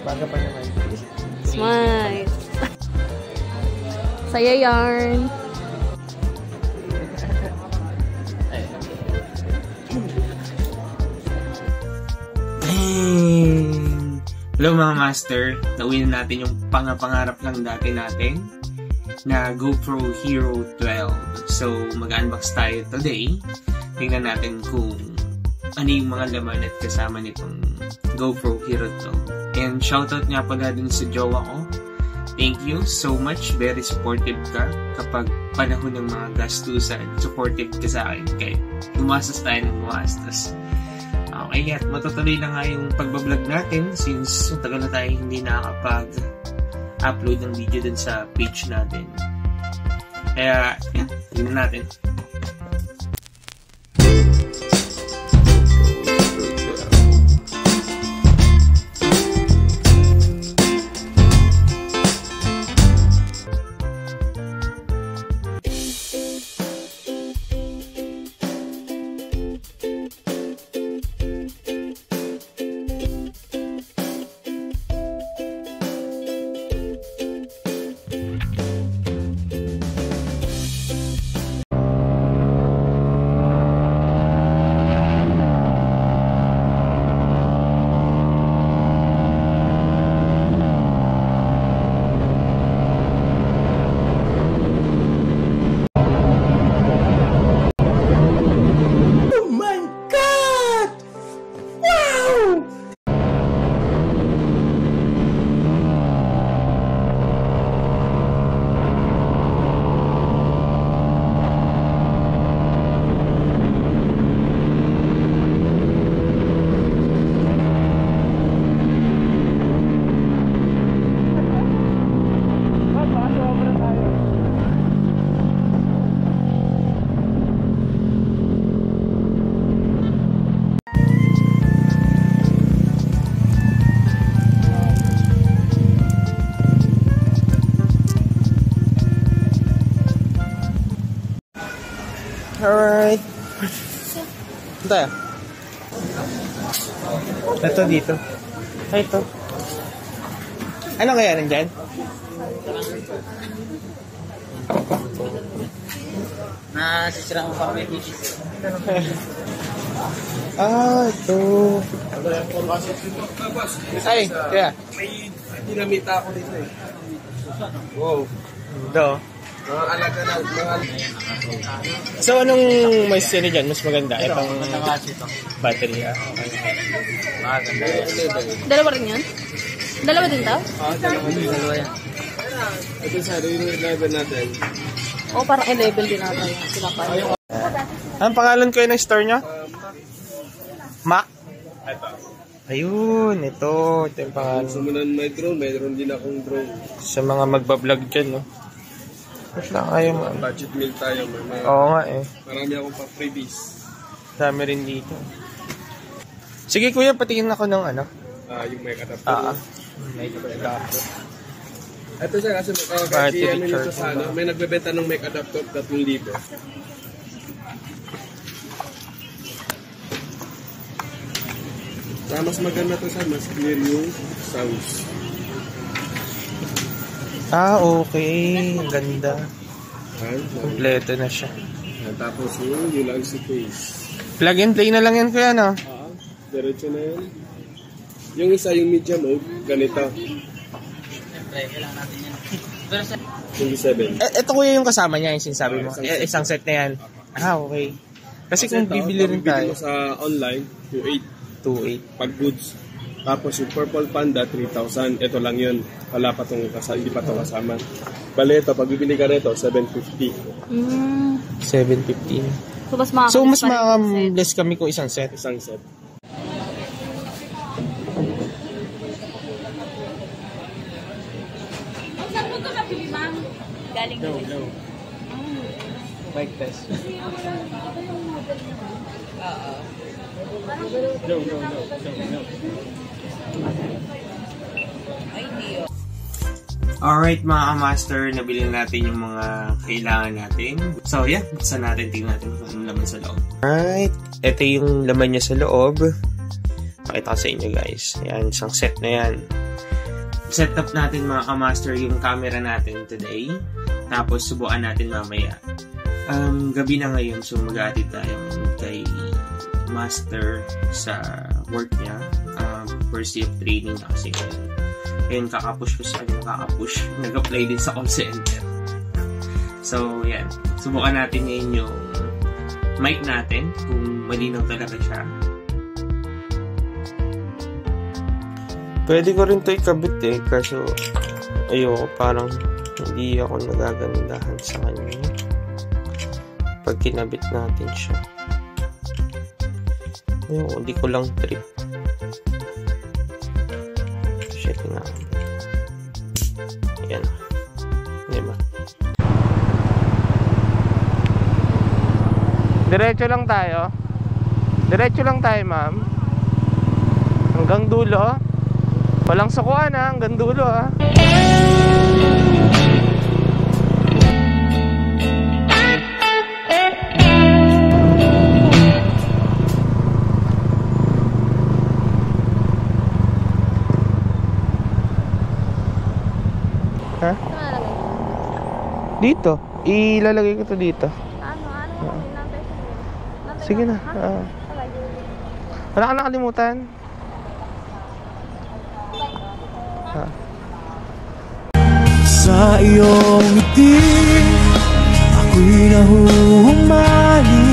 Baga pa naman. Smile. Saya yarn. Hello mga master, nauwi na natin yung pangarap lang dati natin na GoPro Hero 12. So mag-unbox tayo today. Tingnan natin kung ano yung mga laman at kasama nitong GoPro Hero 12. And shoutout nga pala din sa jowa ko. Thank you so much, very supportive ka kapag panahon ng mga gastusan. Supportive ka sa akin kahit gumastos tayo ng gumastos. Okay, at matutuloy na nga yung pagbablog natin since tagal na tayo hindi nakakapag-upload ng video dun sa page natin. Kaya, yan, tingnan natin. Alright. Ito tayo. Ito dito. Ay, ito. Ano kaya nandyan? Nasisira mo pa may titis. Ito. Ay, kaya. May dinamita ako dito eh. Wow. Ito. Mga alaga na. So, anong mas sino dyan? Mas maganda? Itong battery, Maganda. Dalawa rin yan? Dalawa din to? Dalawa yan. Ito sa yung level natin. O, parang i-level din natin. Sila pa. Anong pangalan ko yun ng store nyo? Mac? Ayun, ito. Ito yung pangalan. Gusto mo na may drone din akong drone. Sa mga magbablog dyan, no? Basta kayo, man. Budget meal tayo. Oo nga, eh. Marami akong pa-freebies. Dami rin dito. Sige, kuya, patingin ako ng ano. Yung mic adapter. Mic adapter. Ito siya kasi nito sa ano, may nagbebenta ng mic adapter 3,000. Mas maganda to sa mas clear yung sounds. Okay. Ganda. Kompleto na siya. Tapos yung lang si case. Plug and play na lang yan, kuya, no? Diretso na yan. Yung isa, yung medium mode, ganito. Siyempre, kailangan natin yan. Pero sa... Yung 7. Ito, kuya, yung kasama niya, yung sinasabi mo. Isang set na yan. Okay. Kasi kung bibili rin tayo. Sa online, 2,800. 2,800. Pag goods. Tapos yung Purple Panda, 3,000. Ito lang yun. Wala pa itong kasama. Hindi pa ito kasama. Bale ito, pag bibili ka nito, 750. 715. So, mas maka-less kami kung isang set. Isang set. Saan mo ito nabili, ma'am? Galing na. Bike test. Alright mga master, nabili natin yung mga kailangan natin. So yeah, buksan natin, tingnan natin kung anong laman sa loob. Alright, ito yung laman niya sa loob. Pakita ko sa inyo guys. Ayan, isang set na yan. set up natin mga kamaster yung camera natin today. Tapos subukan natin mamaya. Gabi na ngayon, so mag-aatid tayo kay master sa work niya. First day of training na kasi ngayon. Ayun, kakapush ko sa kanya, nag-apply din sa call center. So, yan. Subukan natin ngayon yung mic natin, kung malinaw talaga siya. Pwede ko rin ito ikabit kaso ayoko, parang hindi ako nagagandahan sa kanya pag kinabit natin siya. Ayoko, hindi ko lang trip. Shit nga. Ayan. Diba? Diretso lang tayo. Diretso lang tayo, ma'am. Hanggang dulo. Walang sukuan hanggang dulo ha. Ha? Dito. Ilalagay ko to dito. Sige na. Wala ka nakalimutan. Sa iyong ngiti, ako'y nahuhumali.